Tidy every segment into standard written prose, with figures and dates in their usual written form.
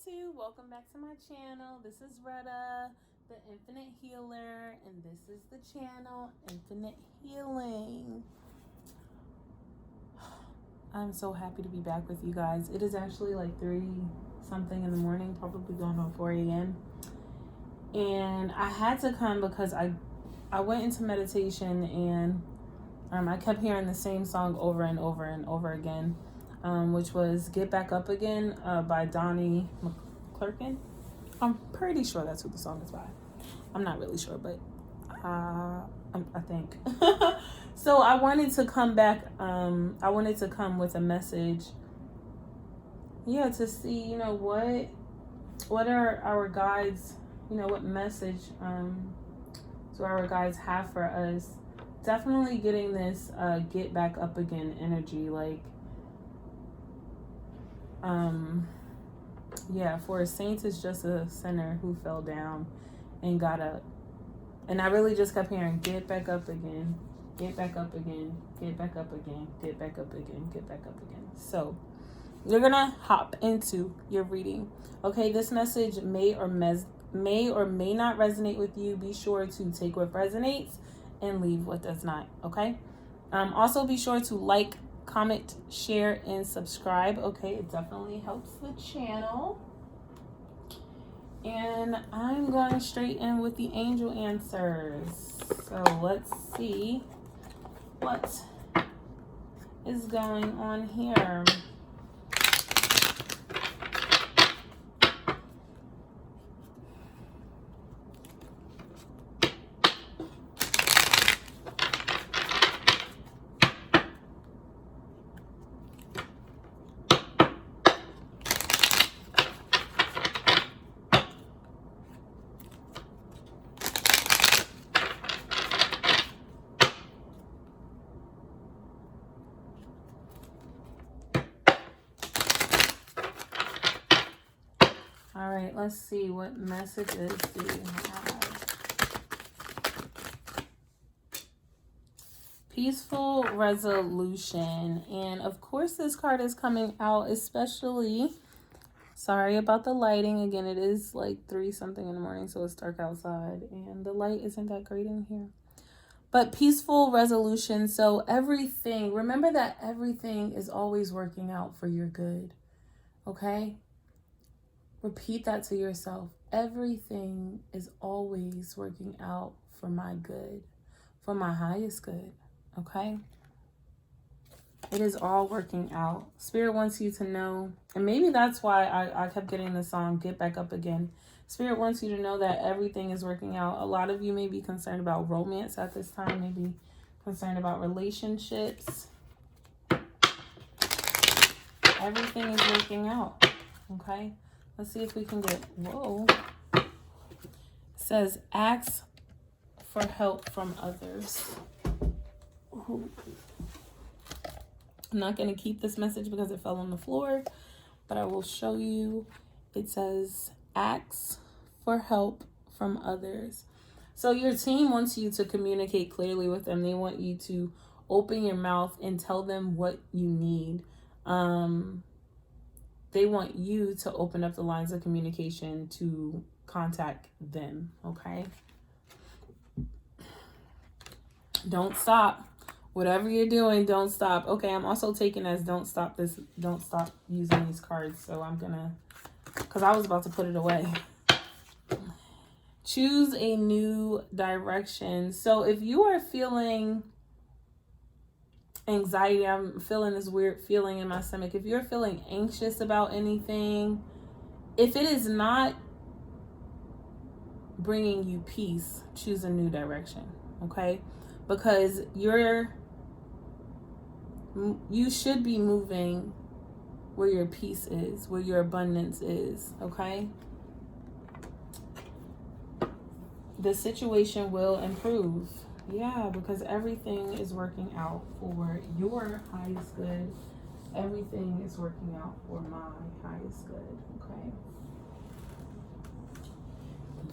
YouTube, welcome back to my channel. This is Retta, the Infinite Healer, and this is the channel Infinite Healing. I'm so happy to be back with you guys. It is actually like 3 something in the morning, probably going on 4 a.m. and I had to come because I went into meditation and I kept hearing the same song over and over and over again, which was Get Back Up Again by Donnie McClurkin. I'm pretty sure that's who the song is by. I'm not really sure, but I think. So I wanted to come back. I wanted to come with a message. Yeah, to see, what are our guides, what message do our guides have for us. Definitely getting this get back up again energy, like for a saint is just a sinner who fell down and got up. And I really just kept hearing get back up again, get back up again, get back up again, get back up again, get back up again. So you're gonna hop into your reading. Okay, this message may or may not resonate with you. Be sure to take what resonates and leave what does not. Okay, also be sure to like, comment, share, and subscribe. Okay, it definitely helps the channel. And I'm going straight in with the angel answers. So let's see what is going on here. All right, let's see what messages do you have. Peaceful resolution. And of course this card is coming out, especially, sorry about the lighting. Again, it is like 3 something in the morning, so it's dark outside and the light isn't that great in here. But peaceful resolution. So everything, remember that everything is always working out for your good. Okay? Repeat that to yourself. Everything is always working out for my good, for my highest good. Okay? It is all working out. Spirit wants you to know, and maybe that's why I kept getting the song, Get Back Up Again. Spirit wants you to know that everything is working out. A lot of you may be concerned about romance at this time, maybe concerned about relationships. Everything is working out. Okay? Let's see if we can get, whoa. It says, ask for help from others. Ooh. I'm not going to keep this message because it fell on the floor, but I will show you. It says, ask for help from others. So your team wants you to communicate clearly with them. They want you to open your mouth and tell them what you need. They want you to open up the lines of communication to contact them, okay? Don't stop. Whatever you're doing, don't stop. Okay, I'm also taking as don't stop using these cards. So I'm gonna, because I was about to put it away. Choose a new direction. So if you are feeling anxiety, I'm feeling this weird feeling in my stomach. If you're feeling anxious about anything, if it is not bringing you peace, choose a new direction, okay? Because you should be moving where your peace is, where your abundance is, okay? The situation will improve. Yeah, because everything is working out for your highest good. Everything is working out for my highest good, okay?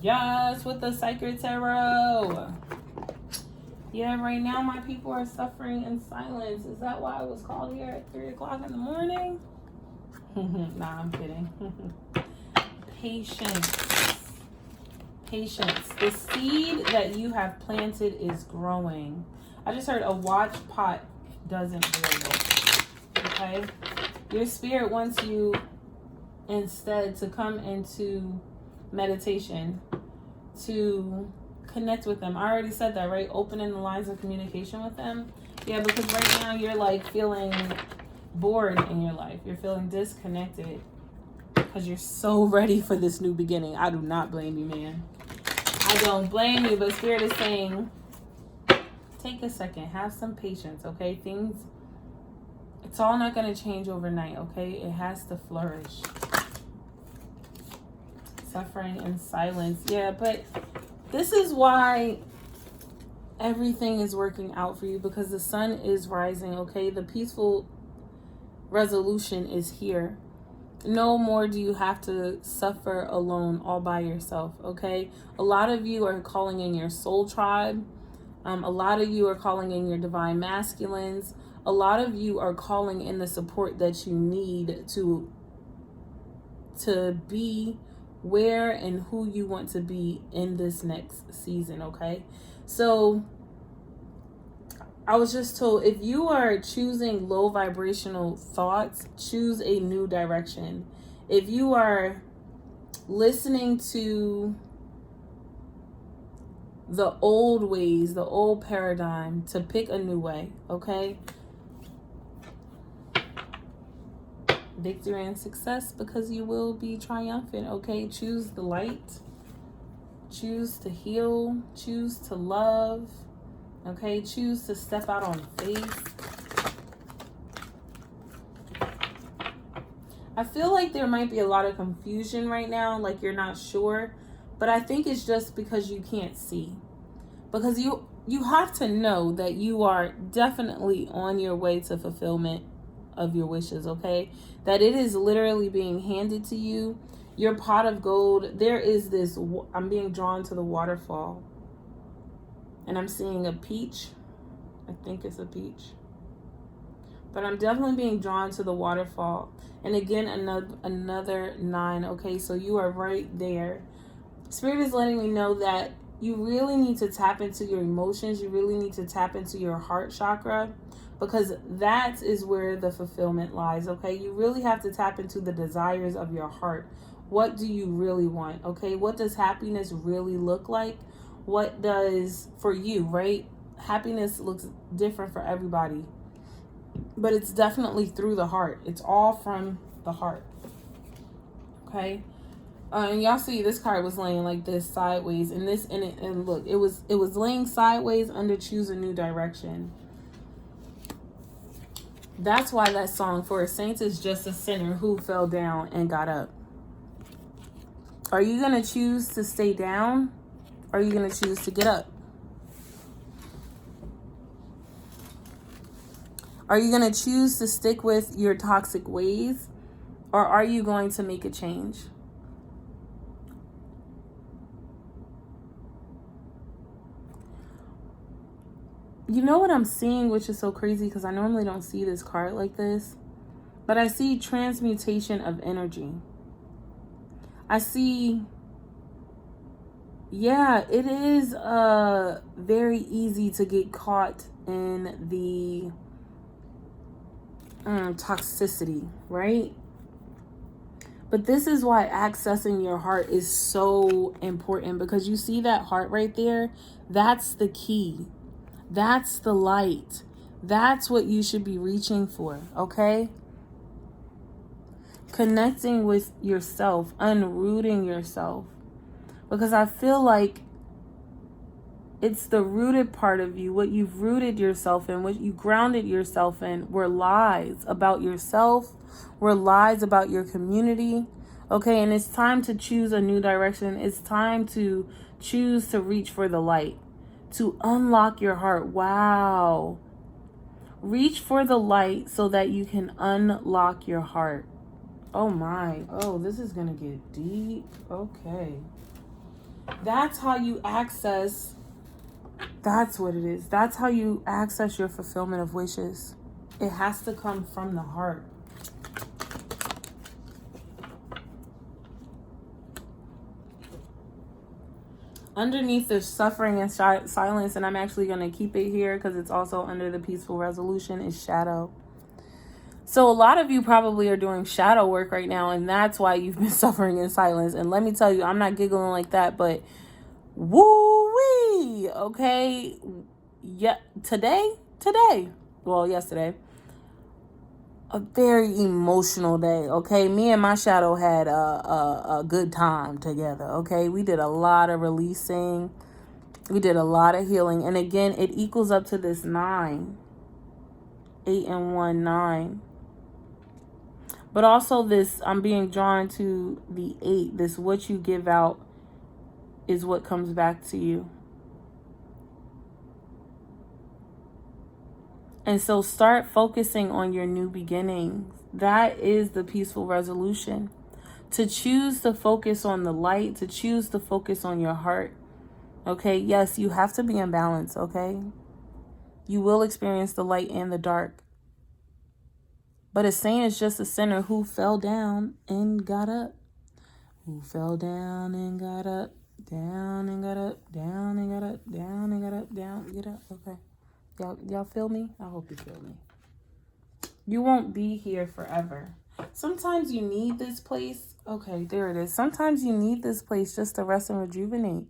Yes, with the Sacred Tarot. Yeah, right now my people are suffering in silence. Is that why I was called here at 3 o'clock in the morning? Nah, I'm kidding. Patience. Patience. The seed that you have planted is growing. I just heard a watch pot doesn't boil. Okay? Your spirit wants you instead to come into meditation, to connect with them. I already said that, right? Opening the lines of communication with them. Yeah, because right now you're like feeling bored in your life. You're feeling disconnected because you're so ready for this new beginning. I do not blame you, man. I don't blame you, but Spirit is saying, take a second, have some patience, okay? It's all not going to change overnight, okay? It has to flourish. Suffering in silence. Yeah, but this is why everything is working out for you, because the sun is rising, okay? The peaceful resolution is here. No more do you have to suffer alone all by yourself, okay? A lot of you are calling in your soul tribe. A lot of you are calling in your divine masculines. A lot of you are calling in the support that you need to be where and who you want to be in this next season, okay? So I was just told, if you are choosing low vibrational thoughts, choose a new direction. If you are listening to the old ways, the old paradigm, to pick a new way, okay? Victory and success, because you will be triumphant, okay? Choose the light. Choose to heal. Choose to love. Okay? Choose to step out on faith. I feel like there might be a lot of confusion right now, like you're not sure. But I think it's just because you can't see. Because you have to know that you are definitely on your way to fulfillment of your wishes, okay? That it is literally being handed to you. Your pot of gold, there is this, I'm being drawn to the waterfall. And I'm seeing a peach. I think it's a peach. But I'm definitely being drawn to the waterfall. And again, another 9, okay? So you are right there. Spirit is letting me know that you really need to tap into your emotions. You really need to tap into your heart chakra, because that is where the fulfillment lies, okay? You really have to tap into the desires of your heart. What do you really want, okay? What does happiness really look like? What does, for you, right? Happiness looks different for everybody, but it's definitely through the heart. It's all from the heart, okay? And y'all see this card was laying like this sideways, and look, it was laying sideways under choose a new direction. That's why that song, for a saint is just a sinner who fell down and got up. Are you going to choose to stay down? Or are you going to choose to get up? Are you going to choose to stick with your toxic ways? Or are you going to make a change? You know what I'm seeing, which is so crazy because I normally don't see this card like this, but I see transmutation of energy. I see, yeah, it is very easy to get caught in the toxicity, right? But this is why accessing your heart is so important, because you see that heart right there? That's the key. That's the light. That's what you should be reaching for, okay? Connecting with yourself, unrooting yourself. Because I feel like it's the rooted part of you, what you've rooted yourself in, what you grounded yourself in, were lies about yourself, were lies about your community, okay? And it's time to choose a new direction. It's time to choose to reach for the light, to unlock your heart. Wow. Reach for the light so that you can unlock your heart. Oh my. Oh, this is going to get deep. Okay. That's how you access. That's what it is. That's how you access your fulfillment of wishes. It has to come from the heart. underneath the suffering and silence, and I'm actually going to keep it here because it's also under the peaceful resolution, is shadow. So a lot of you probably are doing shadow work right now, and that's why you've been suffering in silence. And let me tell you, I'm not giggling like that, but woo-wee, okay? Yeah, today, well, yesterday, a very emotional day, okay? Me and my shadow had a good time together, okay? We did a lot of releasing. We did a lot of healing. And again, it equals up to this 9. 8 and 1, 9. But also this, I'm being drawn to the 8. This, what you give out is what comes back to you. And so start focusing on your new beginnings. That is the peaceful resolution. To choose to focus on the light, to choose to focus on your heart. Okay, yes, you have to be in balance, okay? You will experience the light and the dark. But a saint is just a sinner who fell down and got up. Who fell down and got up. Down and got up. Down and got up. Down and got up. Down, get up. Okay. Y'all feel me? I hope you feel me. You won't be here forever. Sometimes you need this place. Okay, there it is. Sometimes you need this place just to rest and rejuvenate.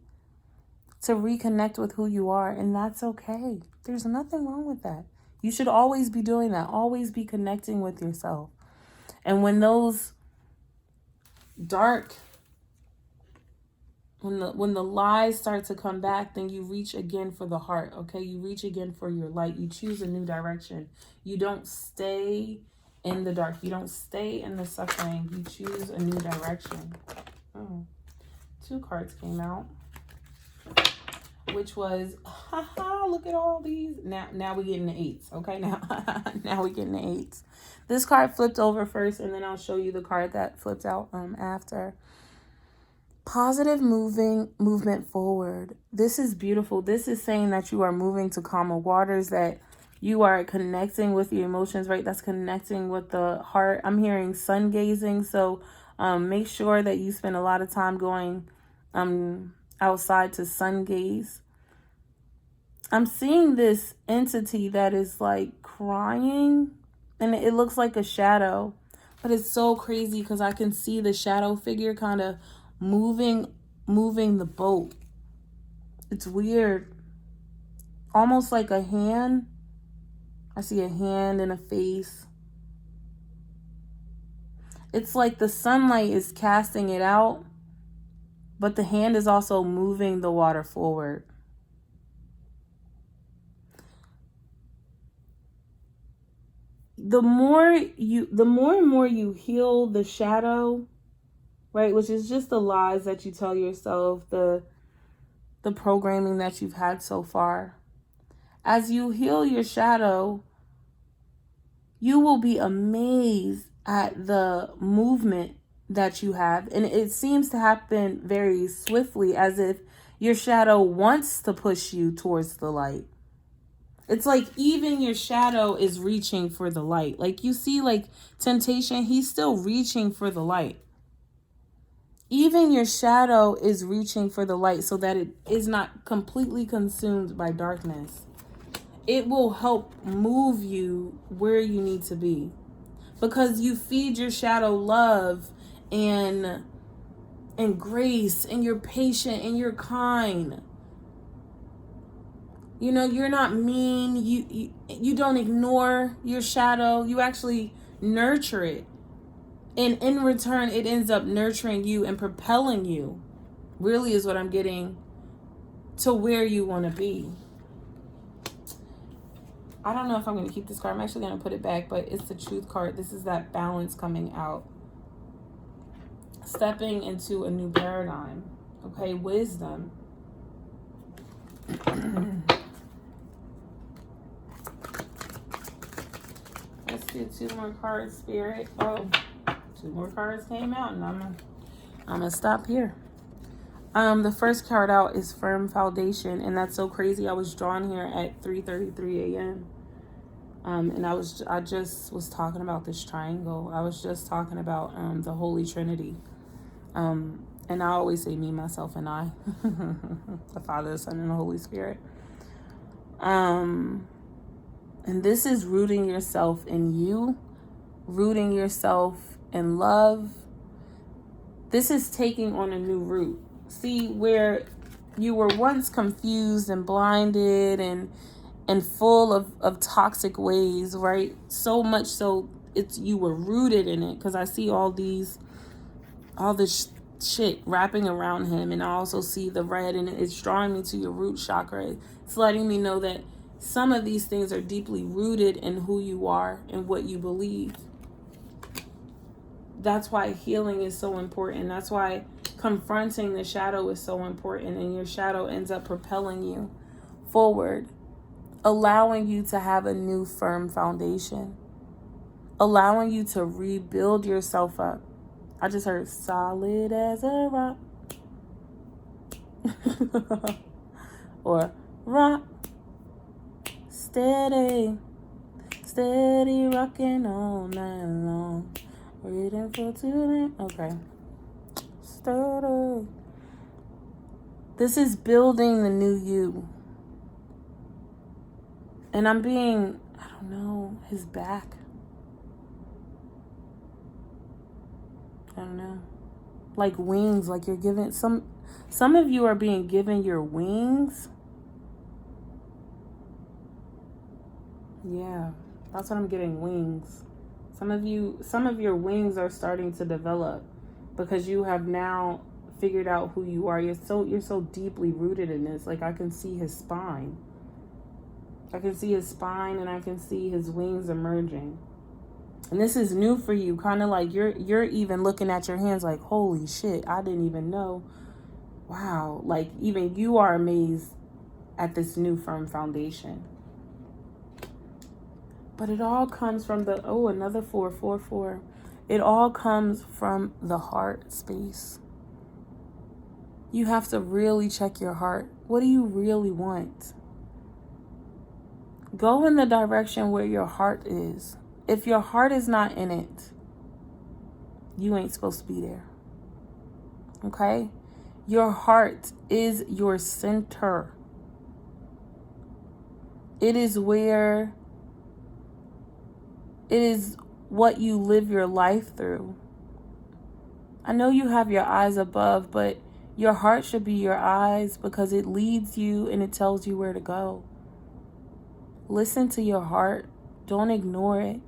To reconnect with who you are. And that's okay. There's nothing wrong with that. You should always be doing that. Always be connecting with yourself. And when those dark, when the lies start to come back, then you reach again for the heart, okay? You reach again for your light. You choose a new direction. You don't stay in the dark. You don't stay in the suffering. You choose a new direction. Oh, 2 cards came out, which was, haha, look at all these. Now we getting the 8s, okay? Now we getting the 8s. This card flipped over first, and then I'll show you the card that flipped out after. Positive movement forward. This is beautiful. This is saying that you are moving to calmer waters, that you are connecting with your emotions, right? That's connecting with the heart. I'm hearing sun gazing. So make sure that you spend a lot of time going outside to sun gaze. I'm seeing this entity that is like crying, and it looks like a shadow, but it's so crazy because I can see the shadow figure kind of moving the boat. It's weird. Almost like a hand. I see a hand and a face. It's like the sunlight is casting it out, but the hand is also moving the water forward. The more and more you heal the shadow, right, which is just the lies that you tell yourself, the programming that you've had so far. As you heal your shadow, you will be amazed at the movement that you have. And it seems to happen very swiftly, as if your shadow wants to push you towards the light. It's like even your shadow is reaching for the light. Like you see, like temptation, he's still reaching for the light. Even your shadow is reaching for the light so that it is not completely consumed by darkness. It will help move you where you need to be, because you feed your shadow love and grace, and you're patient and you're kind. You know, you're not mean. You don't ignore your shadow. You actually nurture it. And in return, it ends up nurturing you and propelling you, really is what I'm getting, to where you want to be. I don't know if I'm going to keep this card. I'm actually going to put it back, but it's the truth card. This is that balance coming out. Stepping into a new paradigm. Okay, wisdom. Let's do 2 more cards, Spirit. Oh, 2 more cards came out, and I'm gonna stop here. The first card out is Firm Foundation, and that's so crazy. I was drawn here at 3:33 a.m. And I just was talking about this triangle. I was just talking about the Holy Trinity. And I always say me, myself, and I. The Father, the Son, and the Holy Spirit. And this is rooting yourself in you, rooting yourself in love. This is taking on a new route. See, where you were once confused and blinded and full of toxic ways, right? So much so you were rooted in it, because I see all this shit wrapping around him, and I also see the red, and it's drawing me to your root chakra. It's letting me know that some of these things are deeply rooted in who you are and what you believe. That's why healing is so important. That's why confronting the shadow is so important, and your shadow ends up propelling you forward, allowing you to have a new firm foundation, allowing you to rebuild yourself up. I just heard solid as a rock. Or rock, steady rocking all night long. Waiting for today. Okay. Steady. This is building the new you. And I'm being, I don't know, his back. I don't know. Like wings, like you're giving, some of you are being given your wings. Yeah, that's what I'm getting, wings. Some of your wings are starting to develop because you have now figured out who you are. You're so deeply rooted in this. Like I can see his spine. I can see his spine, and I can see his wings emerging. And this is new for you, kind of like you're even looking at your hands like, holy shit, I didn't even know. Wow, like even you are amazed at this new firm foundation. But it all comes from another 444. It all comes from the heart space. You have to really check your heart. What do you really want? Go in the direction where your heart is. If your heart is not in it, you ain't supposed to be there. Okay? Your heart is your center. It is what you live your life through. I know you have your eyes above, but your heart should be your eyes, because it leads you and it tells you where to go. Listen to your heart. Don't ignore it.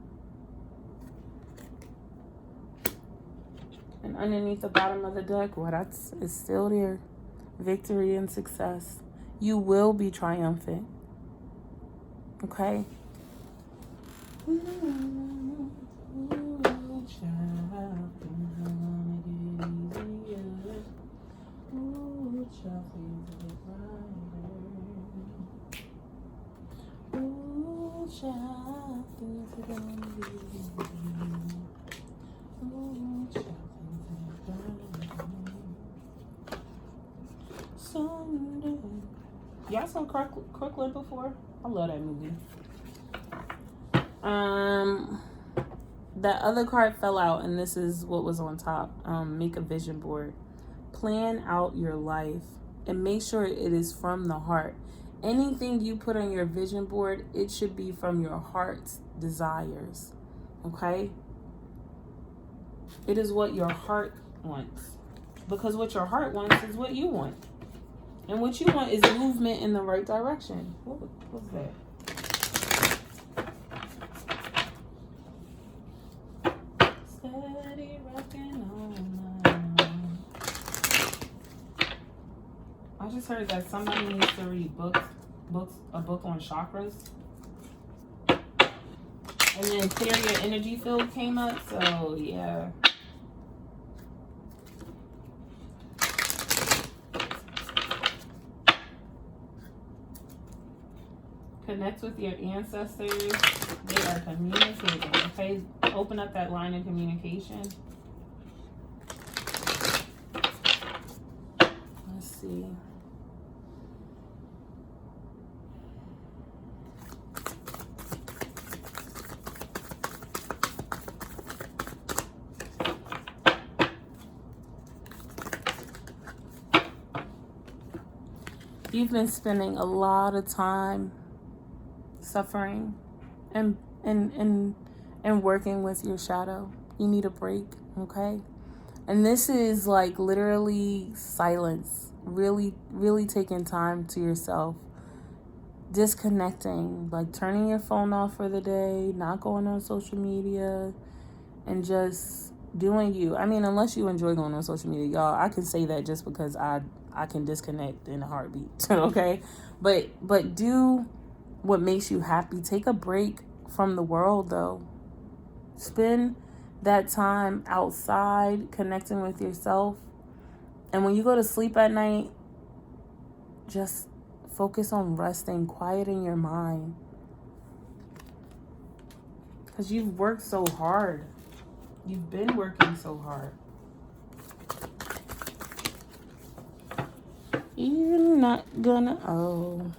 And underneath the bottom of the deck, it's still there. Victory and success. You will be triumphant. Okay? Y'all saw Crooklyn before? I love that movie. That other card fell out, and this is what was on top. Make a vision board. Plan out your life and make sure it is from the heart. Anything you put on your vision board, it should be from your heart's desires. Okay? It is what your heart wants. Because what your heart wants is what you want. And what you want is movement in the right direction. What's that? Steady rocking on. I just heard that somebody needs to read a book on chakras. And then clear your energy field came up, so yeah. Connect with your ancestors. They are communicating, okay? Open up that line of communication. Let's see. You've been spending a lot of time suffering and and working with your shadow. You need a break, okay? And this is like literally silence. Really, really taking time to yourself. Disconnecting, like turning your phone off for the day, not going on social media, and just doing you. I mean, unless you enjoy going on social media, y'all, I can say that just because I can disconnect in a heartbeat, okay? But do what makes you happy. Take a break from the world, though. Spend that time outside connecting with yourself. And when you go to sleep at night, just focus on resting, quieting your mind. Because you've worked so hard. You've been working so hard. You're not gonna... Oh.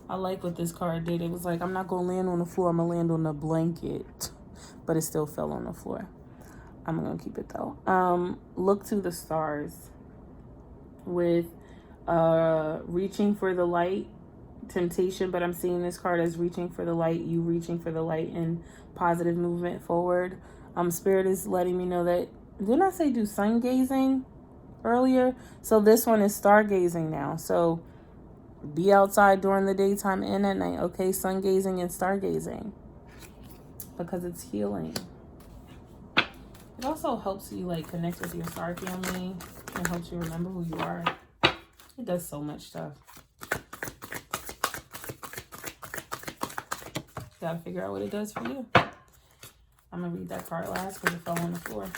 I like what this card did. It was like, I'm not gonna land on the floor. I'm gonna land on the blanket. But it still fell on the floor. I'm gonna keep it though. Look to the stars. With reaching for the light, temptation, but I'm seeing this card as reaching for the light, you reaching for the light and positive movement forward. Spirit is letting me know that, didn't I say do sun gazing earlier? So this one is stargazing now. So be outside during the daytime and at night, okay? Sun gazing and stargazing, because it's healing. It also helps you like connect with your star family. It helps you remember who you are. It does so much stuff. You gotta figure out what it does for you. I'm gonna read that card last because it fell on the floor.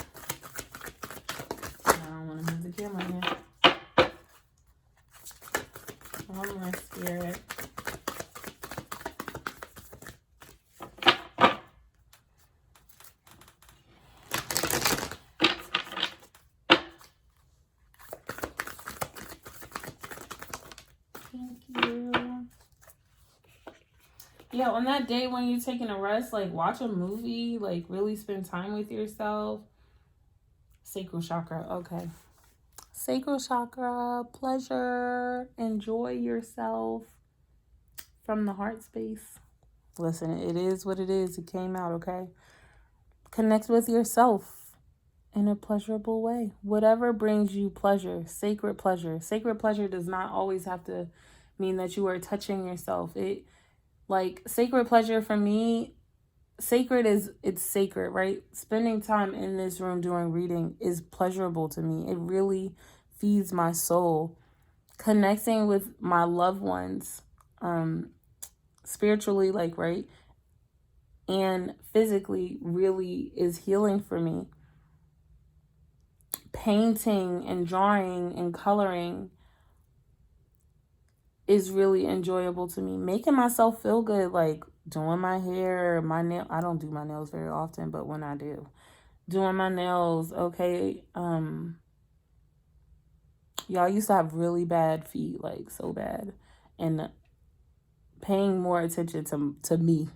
I don't want to move the camera here. One more, Spirit. Thank you. Yeah, on that day when you're taking a rest, like watch a movie, like really spend time with yourself. Sacral chakra, okay. Sacral chakra, pleasure, enjoy yourself from the heart space. Listen, it is what it is. It came out, okay? Connect with yourself in a pleasurable way. Whatever brings you pleasure, sacred pleasure. Sacred pleasure does not always have to mean that you are touching yourself. It, like, sacred pleasure for me, sacred is, it's sacred, right? Spending time in this room doing reading is pleasurable to me. It really feeds my soul. Connecting with my loved ones, spiritually, like, right, and physically really is healing for me. Painting and drawing and coloring is really enjoyable to me. Making myself feel good, like doing my hair, my nail. I don't do my nails very often, but when I do, doing my nails, okay. Y'all used to have really bad feet, like so bad, and paying more attention to me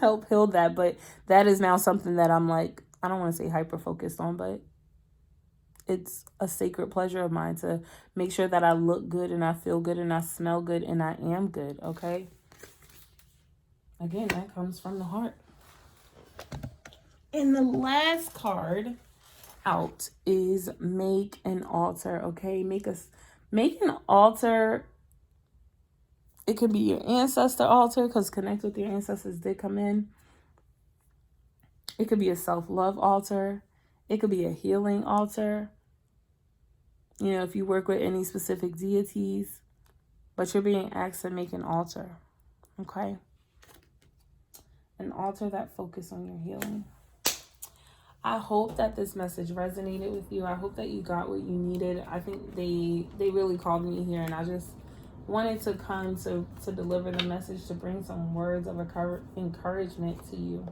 help heal that. But that is now something that I'm like, I don't want to say hyper focused on, but it's a sacred pleasure of mine to make sure that I look good and I feel good and I smell good and I am good, okay? Again, that comes from the heart. And the last card out is make an altar, okay? Make an altar. It could be your ancestor altar, because connect with your ancestors did come in. It could be a self-love altar. It could be a healing altar. You know, if you work with any specific deities, but you're being asked to make an altar, okay? An altar that focuses on your healing. I hope that this message resonated with you. I hope that you got what you needed. I think they really called me here, and I just wanted to come to deliver the message, to bring some words of encouragement to you,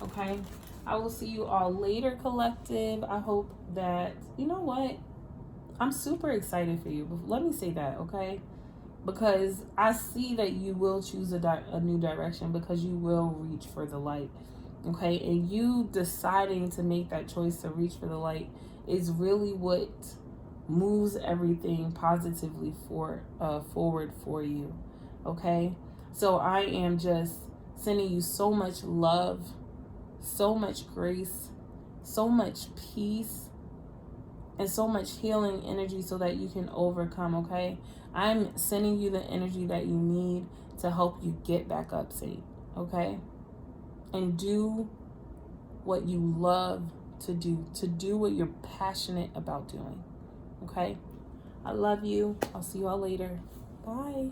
okay? I will see you all later, collective. I hope that, you know what? I'm super excited for you. But let me say that, okay? Because I see that you will choose a new direction, because you will reach for the light, okay? And you deciding to make that choice to reach for the light is really what moves everything positively forward for you. Okay? So I am just sending you so much love, so much grace, so much peace, and so much healing energy so that you can overcome. Okay? I'm sending you the energy that you need to help you get back up, Saint. Okay? And do what you love to do what you're passionate about doing. Okay? I love you. I'll see you all later. Bye.